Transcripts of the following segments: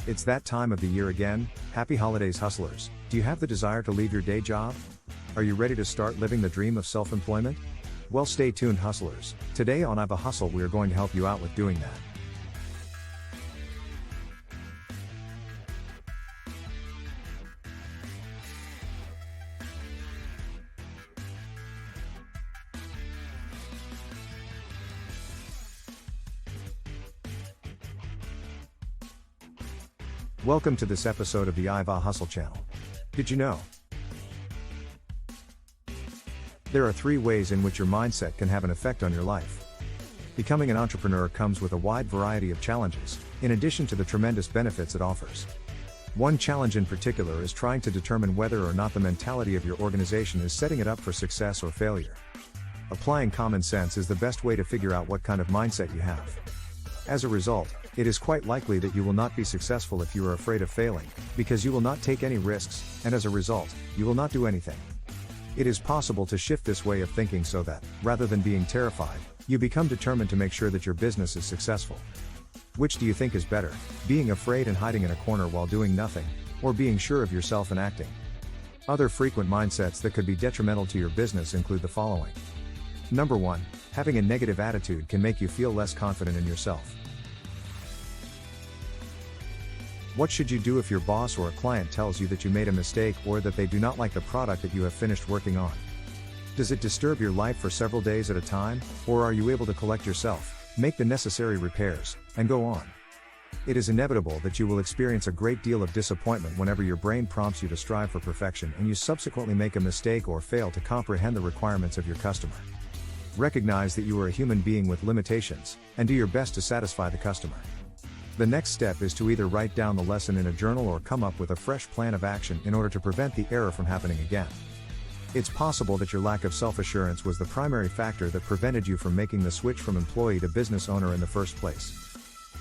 It's that time of the year again. Happy holidays, hustlers. Do you have the desire to leave your day job? Are you ready to start living the dream of self-employment? Well, stay tuned, hustlers. Today on IVA Hustle, we are going to help you out with doing that. Welcome to this episode of the IVA Hustle channel. Did you know? There are 3 ways in which your mindset can have an effect on your life. Becoming an entrepreneur comes with a wide variety of challenges, in addition to the tremendous benefits it offers. One challenge in particular is trying to determine whether or not the mentality of your organization is setting it up for success or failure. Applying common sense is the best way to figure out what kind of mindset you have. As a result, it is quite likely that you will not be successful if you are afraid of failing, because you will not take any risks, and as a result, you will not do anything. It is possible to shift this way of thinking so that, rather than being terrified, you become determined to make sure that your business is successful. Which do you think is better, being afraid and hiding in a corner while doing nothing, or being sure of yourself and acting? Other frequent mindsets that could be detrimental to your business include the following. Number 1, having a negative attitude can make you feel less confident in yourself. What should you do if your boss or a client tells you that you made a mistake or that they do not like the product that you have finished working on? Does it disturb your life for several days at a time, or are you able to collect yourself, make the necessary repairs, and go on? It is inevitable that you will experience a great deal of disappointment whenever your brain prompts you to strive for perfection and you subsequently make a mistake or fail to comprehend the requirements of your customer. Recognize that you are a human being with limitations, and do your best to satisfy the customer. The next step is to either write down the lesson in a journal or come up with a fresh plan of action in order to prevent the error from happening again. It's possible that your lack of self-assurance was the primary factor that prevented you from making the switch from employee to business owner in the first place.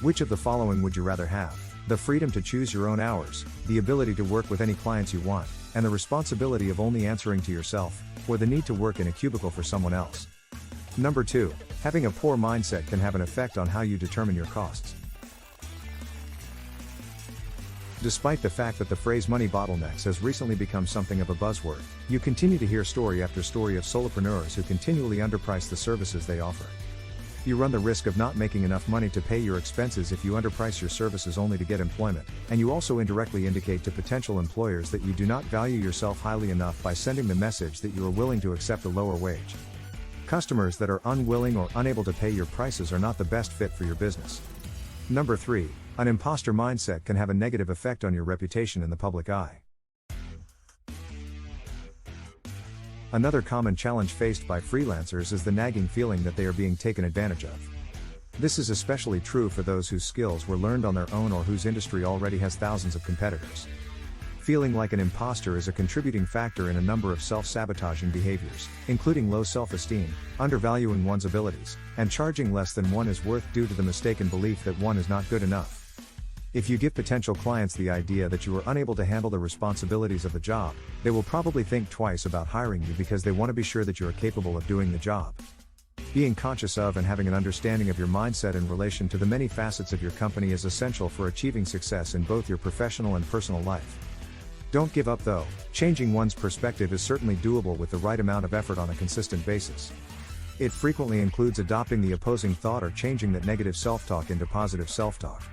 Which of the following would you rather have? The freedom to choose your own hours, the ability to work with any clients you want, and the responsibility of only answering to yourself, or the need to work in a cubicle for someone else? Number 2, having a poor mindset can have an effect on how you determine your costs. Despite the fact that the phrase money bottlenecks has recently become something of a buzzword, you continue to hear story after story of solopreneurs who continually underprice the services they offer. You run the risk of not making enough money to pay your expenses if you underprice your services only to get employment, and you also indirectly indicate to potential employers that you do not value yourself highly enough by sending the message that you are willing to accept a lower wage. Customers that are unwilling or unable to pay your prices are not the best fit for your business. Number 3, an imposter mindset can have a negative effect on your reputation in the public eye. Another common challenge faced by freelancers is the nagging feeling that they are being taken advantage of. This is especially true for those whose skills were learned on their own or whose industry already has thousands of competitors. Feeling like an imposter is a contributing factor in a number of self-sabotaging behaviors, including low self-esteem, undervaluing one's abilities, and charging less than one is worth due to the mistaken belief that one is not good enough. If you give potential clients the idea that you are unable to handle the responsibilities of the job, they will probably think twice about hiring you because they want to be sure that you are capable of doing the job. Being conscious of and having an understanding of your mindset in relation to the many facets of your company is essential for achieving success in both your professional and personal life. Don't give up though. Changing one's perspective is certainly doable with the right amount of effort on a consistent basis. It frequently includes adopting the opposing thought or changing that negative self-talk into positive self-talk.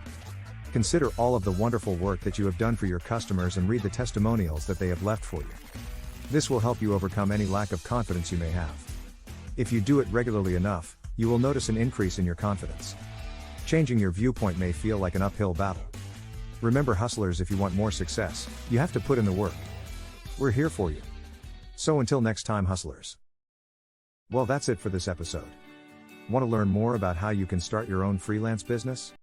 Consider all of the wonderful work that you have done for your customers and read the testimonials that they have left for you. This will help you overcome any lack of confidence you may have. If you do it regularly enough, you will notice an increase in your confidence. Changing your viewpoint may feel like an uphill battle. Remember, hustlers, if you want more success, you have to put in the work. We're here for you. So until next time, hustlers. Well, that's it for this episode. Want to learn more about how you can start your own freelance business?